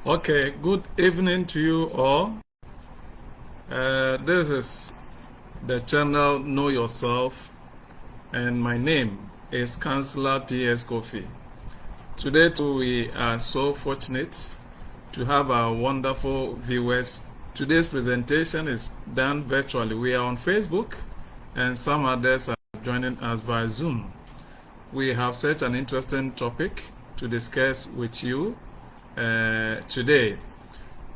Okay, good evening to you all. This is the channel Know Yourself, and my name is Councillor P.S. Kwofie. Today, we are so fortunate to have our wonderful viewers. Today's presentation is done virtually. We are on Facebook, and some others are joining us via Zoom. We have such an interesting topic to discuss with you today.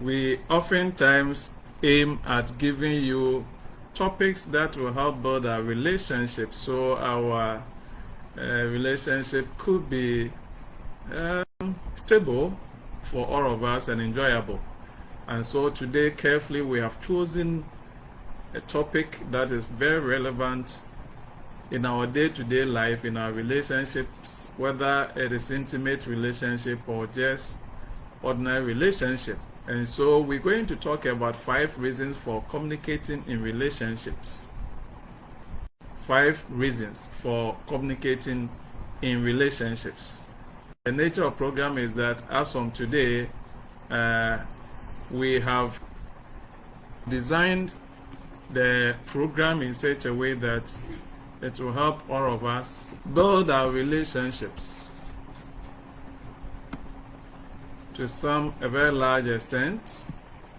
We oftentimes aim at giving you topics that will help build our relationship, so our relationship could be stable for all of us and enjoyable. And so today, carefully, we have chosen a topic that is very relevant in our day-to-day life, in our relationships, whether it is intimate relationship or just ordinary relationship. And so we're going to talk about 5 reasons for communicating in relationships. 5 reasons for communicating in relationships. The nature of the program is that as from today, we have designed the program in such a way that it will help all of us build our relationships to a very large extent.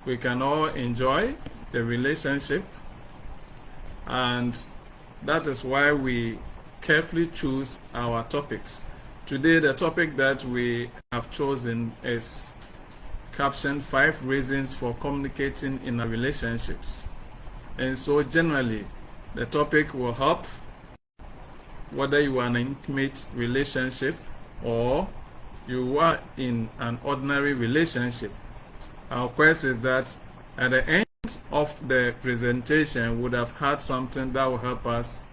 We can all enjoy the relationship, and that is why we carefully choose our topics. Today, the topic that we have chosen is captioned 5 reasons for communicating in our relationships. And so generally, the topic will help whether you are in an intimate relationship or you are in an ordinary relationship. Our quest is that at the end of the presentation, we would have had something that will help us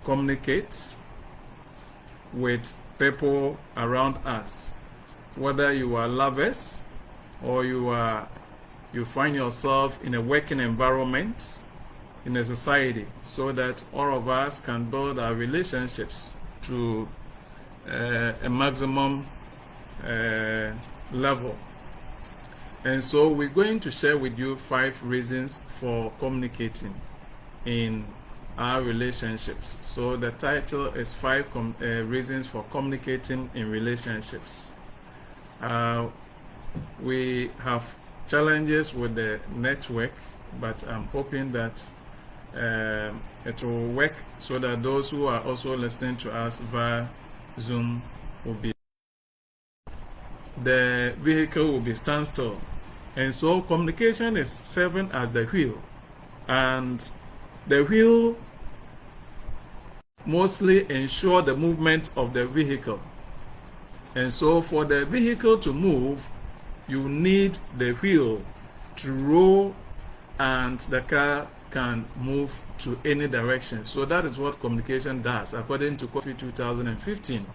communicate with people around us, whether you are lovers or you find yourself in a working environment, in a society, so that all of us can build our relationships to a maximum level. And so we're going to share with you 5 reasons for communicating in our relationships. So the title is 5 reasons for communicating in relationships. We have challenges with the network, but I'm hoping that it will work so that those who are also listening to us via Zoom the vehicle will be standstill. And so communication is serving as the wheel, and the wheel mostly ensure the movement of the vehicle. And so for the vehicle to move, you need the wheel to roll, and the car can move to any direction. So that is what communication does, according to Courtship 2015.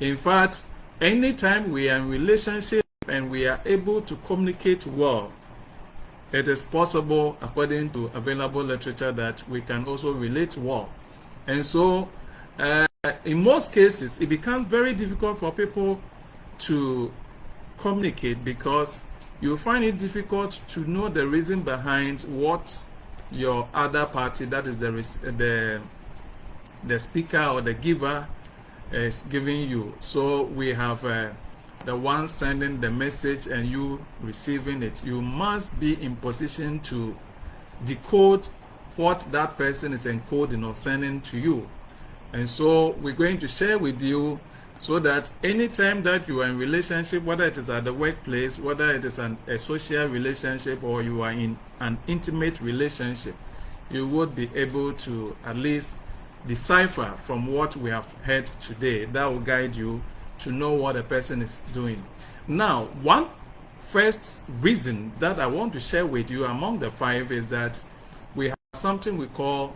In fact, anytime we are in relationship and we are able to communicate well, it is possible, according to available literature, that we can also relate well. And so, in most cases, it becomes very difficult for people to communicate because you find it difficult to know the reason behind what your other party, that is the speaker or the giver, is giving you. So we have the one sending the message and you receiving it. You must be in position to decode what that person is encoding or sending to you. And so we're going to share with you so that anytime that you are in relationship, whether it is at the workplace, whether it is a social relationship, or you are in an intimate relationship, you would be able to at least decipher from what we have heard today. That will guide you to know what a person is doing. Now, one first reason that I want to share with you among the 5 is that we have something we call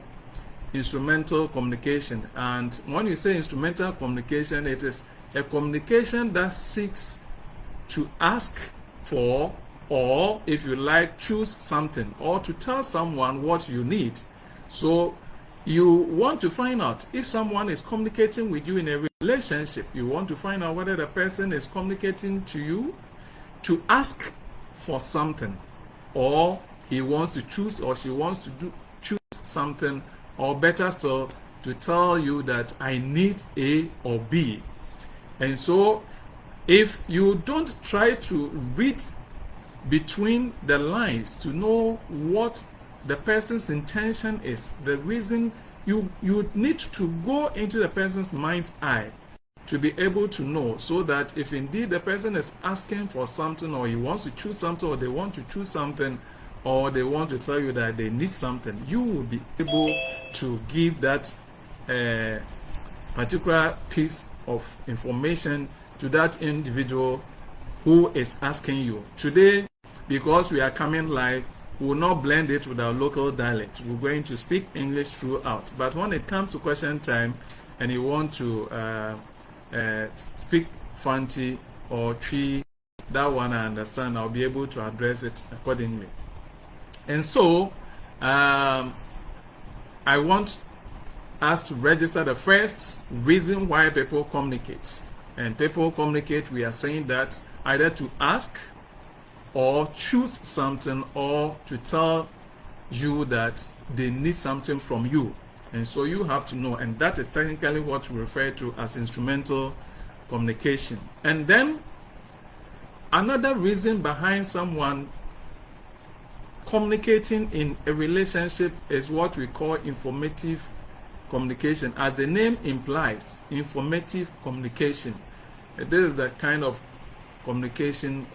instrumental communication. And when you say instrumental communication, it is a communication that seeks to ask for, or if you like, choose something, or to tell someone what you need. So you want to find out if someone is communicating with you in a relationship. You want to find out whether the person is communicating to you to ask for something, or he wants to choose, or she wants to choose something, or better still, to tell you that I need A or B. And so if you don't try to read between the lines to know what the person's intention is, the reason, you need to go into the person's mind's eye to be able to know, so that if indeed the person is asking for something, or he wants to choose something, or they want to choose something, or they want to tell you that they need something, you will be able to give that particular piece of information to that individual who is asking you. Today, because we are coming live, we will not blend it with our local dialect. We're going to speak English throughout. But when it comes to question time and you want to speak Fanti or Twi, that one I understand, I'll be able to address it accordingly. And so, I want us to register the first reason why people communicate. And people communicate, we are saying that either to ask or choose something, or to tell you that they need something from you. And so you have to know, and that is technically what we refer to as instrumental communication. And then another reason behind someone communicating in a relationship is what we call informative communication. As the name implies, informative communication. This is the kind of communication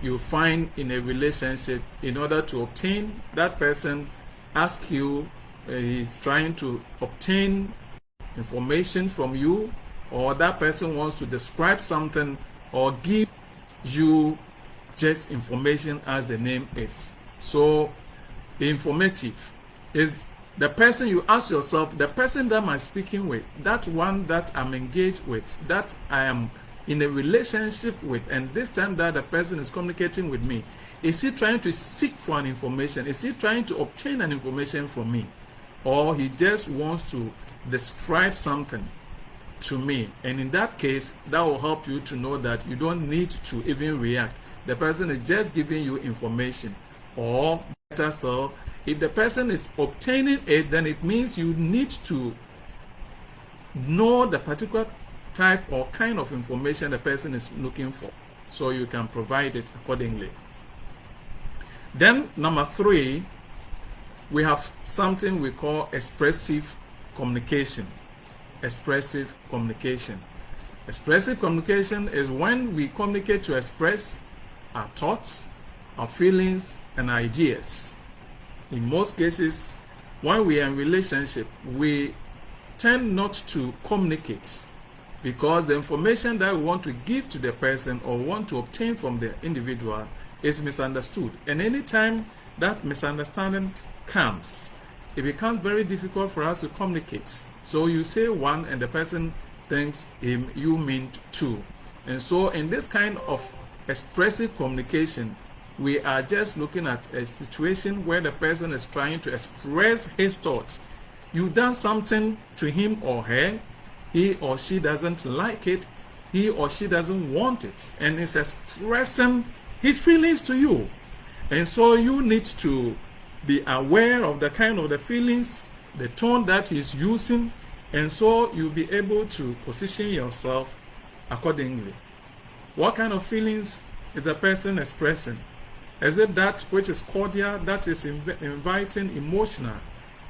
you find in a relationship in order to obtain. That person asks you, he's trying to obtain information from you, or that person wants to describe something or give you just information, as the name is. So informative is the person you ask yourself, the person that I'm speaking with, that one that I'm engaged with, that I am in a relationship with, and this time that the person is communicating with me, is he trying to seek for an information? Is he trying to obtain an information from me? Or he just wants to describe something to me? And in that case, that will help you to know that you don't need to even react. The person is just giving you information. Or better still, if the person is obtaining it, then it means you need to know the particular type or kind of information the person is looking for, so you can provide it accordingly. Then number 3, we have something we call expressive communication. Expressive communication. Expressive communication is when we communicate to express our thoughts, our feelings, and ideas. In most cases, when we are in relationship, we tend not to communicate, because the information that we want to give to the person or want to obtain from the individual is misunderstood. And anytime that misunderstanding comes, it becomes very difficult for us to communicate. So you say one and the person thinks you mean two. And so in this kind of expressive communication, we are just looking at a situation where the person is trying to express his thoughts. You've done something to him or her, he or she doesn't like it, he or she doesn't want it, and is expressing his feelings to you. And so you need to be aware of the kind of the feelings, the tone that he's using, and so you'll be able to position yourself accordingly. What kind of feelings is the person expressing? Is it that which is cordial, that is inviting, emotional,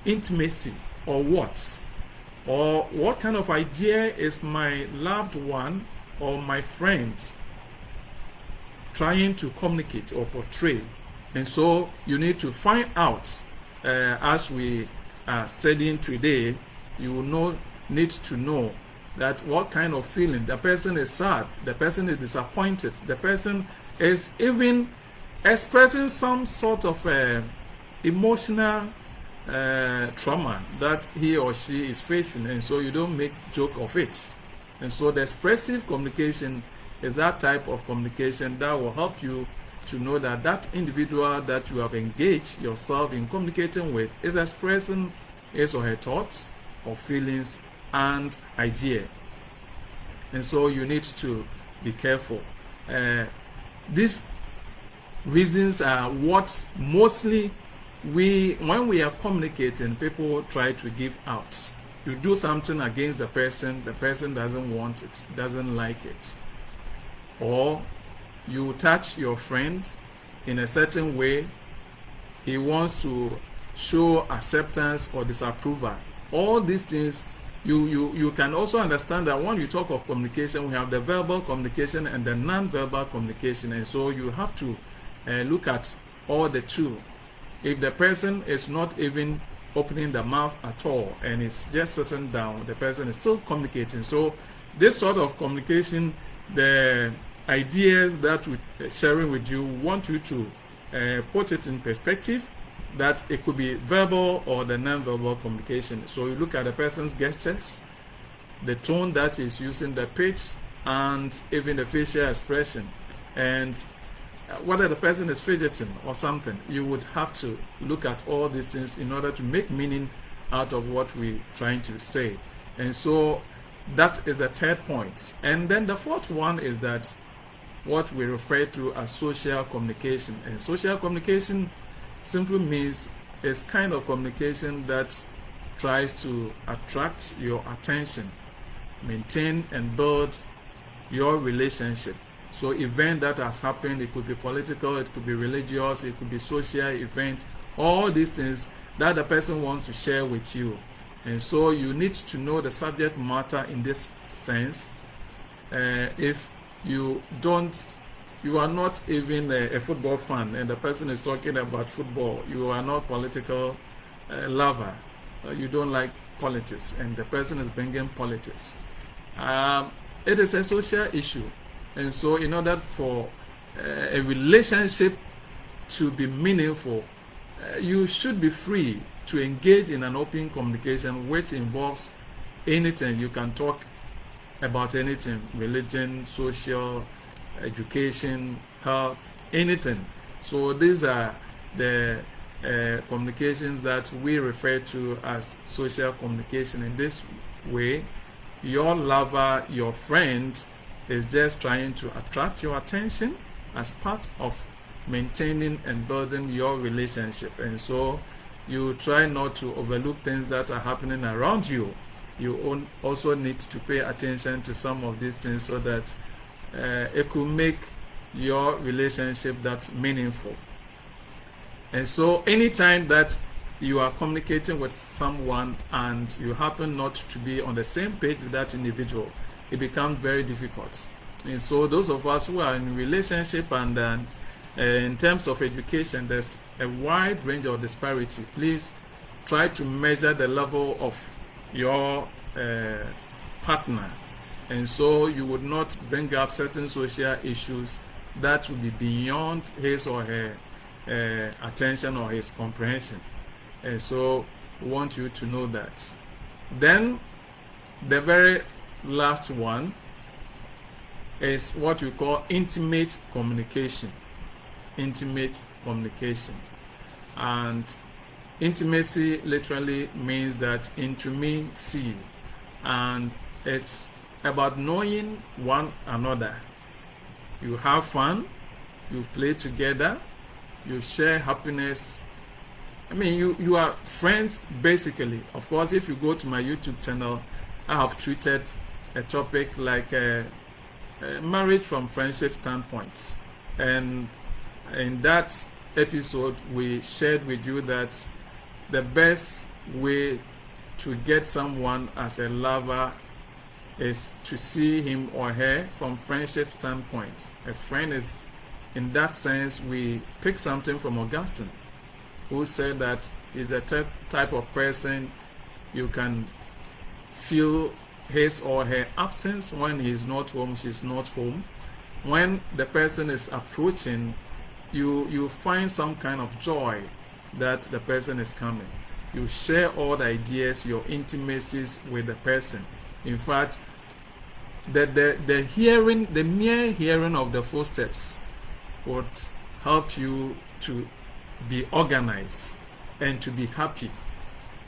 intimacy, or what? Or what kind of idea is my loved one or my friend trying to communicate or portray? And so you need to find out, as we are studying today, you will need to know that what kind of feeling. The person is sad, the person is disappointed, the person is even expressing some sort of emotional trauma that he or she is facing, and so you don't make joke of it. And so the expressive communication is that type of communication that will help you to know that that individual that you have engaged yourself in communicating with is expressing his or her thoughts or feelings and idea. And so you need to be careful. These reasons are what mostly when we are communicating, people try to give out. You do something against the person doesn't want it, doesn't like it. Or you touch your friend in a certain way, he wants to show acceptance or disapproval. All these things, you can also understand that when you talk of communication, we have the verbal communication and the non-verbal communication, and so you have to look at all the two. If the person is not even opening the mouth at all and is just sitting down, the person is still communicating. So this sort of communication, the ideas that we're sharing with you, want you to put it in perspective, that it could be verbal or the non-verbal communication. So you look at the person's gestures, the tone that is using, the pitch, and even the facial expression, and whether the person is fidgeting or something. You would have to look at all these things in order to make meaning out of what we're trying to say. And so that is the third point. And then the fourth one is that what we refer to as social communication. And social communication simply means it's kind of communication that tries to attract your attention, maintain and build your relationship. So event that has happened, it could be political, it could be religious, it could be social event, all these things that the person wants to share with you. And so you need to know the subject matter in this sense. If you are not even a football fan and the person is talking about football, you are not political lover, you don't like politics, and the person is bringing politics. It is a social issue. And so in order for a relationship to be meaningful, you should be free to engage in an open communication which involves anything. You can talk about anything: religion, social, education, health, anything. So these are the communications that we refer to as social communication. In this way, your lover, your friend, is just trying to attract your attention as part of maintaining and building your relationship. And so you try not to overlook things that are happening around you. You also need to pay attention to some of these things so that it could make your relationship that meaningful. And so anytime that you are communicating with someone and you happen not to be on the same page with that individual, it becomes very difficult. And so those of us who are in relationship and in terms of education, there's a wide range of disparity. Please try to measure the level of your partner, and so you would not bring up certain social issues that would be beyond his or her attention or his comprehension. And so we want you to know that. Then the very last one is what we call intimate communication. Intimate communication. And intimacy literally means that intimacy, and it's about knowing one another. You have fun, you play together, you share happiness. I mean, you are friends basically. Of course, if you go to my YouTube channel, I have treated a topic like marriage from friendship standpoints, and in that episode we shared with you that the best way to get someone as a lover is to see him or her from friendship standpoint. A friend is, in that sense, we pick something from Augustine, who said that is the type of person you can feel his or her absence when he is not home, she's not home. When the person is approaching, you find some kind of joy that the person is coming. You share all the ideas, your intimacies with the person. In fact, the mere hearing of the footsteps would help you to be organized and to be happy.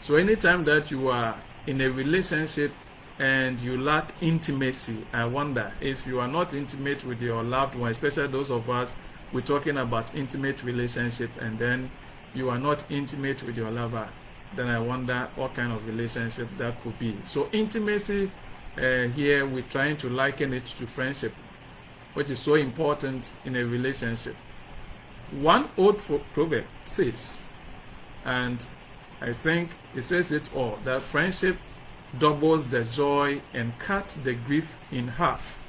So anytime that you are in a relationship and you lack intimacy, I wonder if you are not intimate with your loved one, especially those of us, we're talking about intimate relationship, and then you are not intimate with your lover, then I wonder what kind of relationship that could be. So intimacy, here we're trying to liken it to friendship, which is so important in a relationship. One old proverb says, and I think it says it all, that friendship doubles the joy and cuts the grief in half.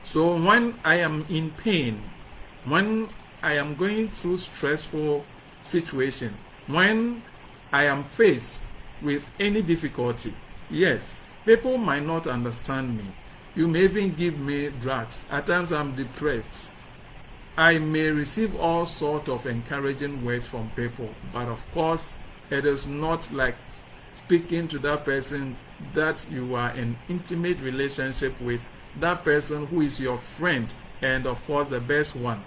So when I am in pain, when I am going through stressful situation, when I am faced with any difficulty, yes, people might not understand me. You may even give me drugs. At times I'm depressed. I may receive all sorts of encouraging words from people, but of course, it is not like speaking to that person that you are in intimate relationship with, that person who is your friend and of course the best one.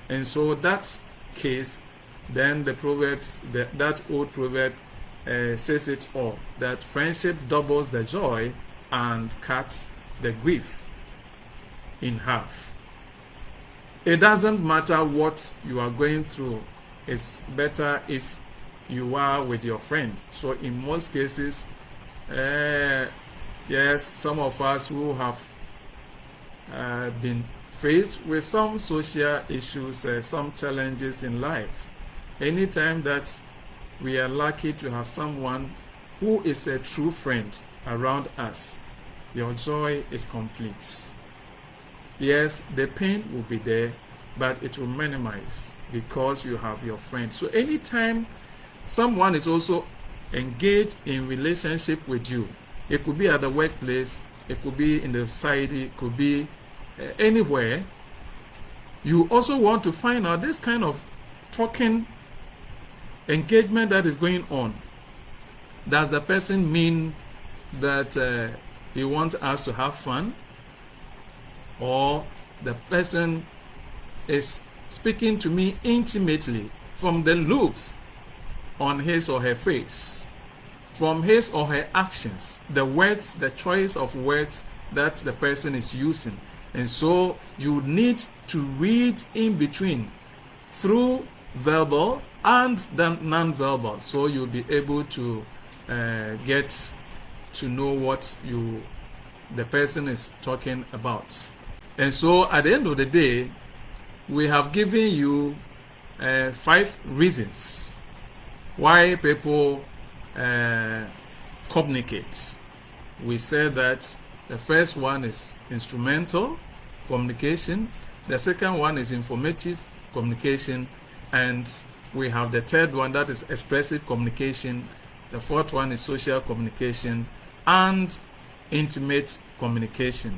And so that's case, then the proverbs, that old proverb says it all, that friendship doubles the joy and cuts the grief in half. It doesn't matter what you are going through, it's better if you are with your friend. So in most cases, yes, some of us who have been faced with some social issues, some challenges in life, anytime that we are lucky to have someone who is a true friend around us, your joy is complete. Yes, the pain will be there, but it will minimize because you have your friend. So anytime someone is also engaged in relationship with you, it could be at the workplace, it could be in the society, it could be anywhere, you also want to find out this kind of talking engagement that is going on. Does the person mean that he wants us to have fun, or the person is speaking to me intimately from the looks on his or her face, from his or her actions, the words, the choice of words that the person is using. And so you need to read in between through verbal and then non-verbal, so you'll be able to get to know what the person is talking about. And so at the end of the day, we have given you 5 reasons why people communicate. We said that the first one is instrumental communication, the second one is informative communication, and we have the third one, that is expressive communication, the fourth one is social communication, and intimate communication.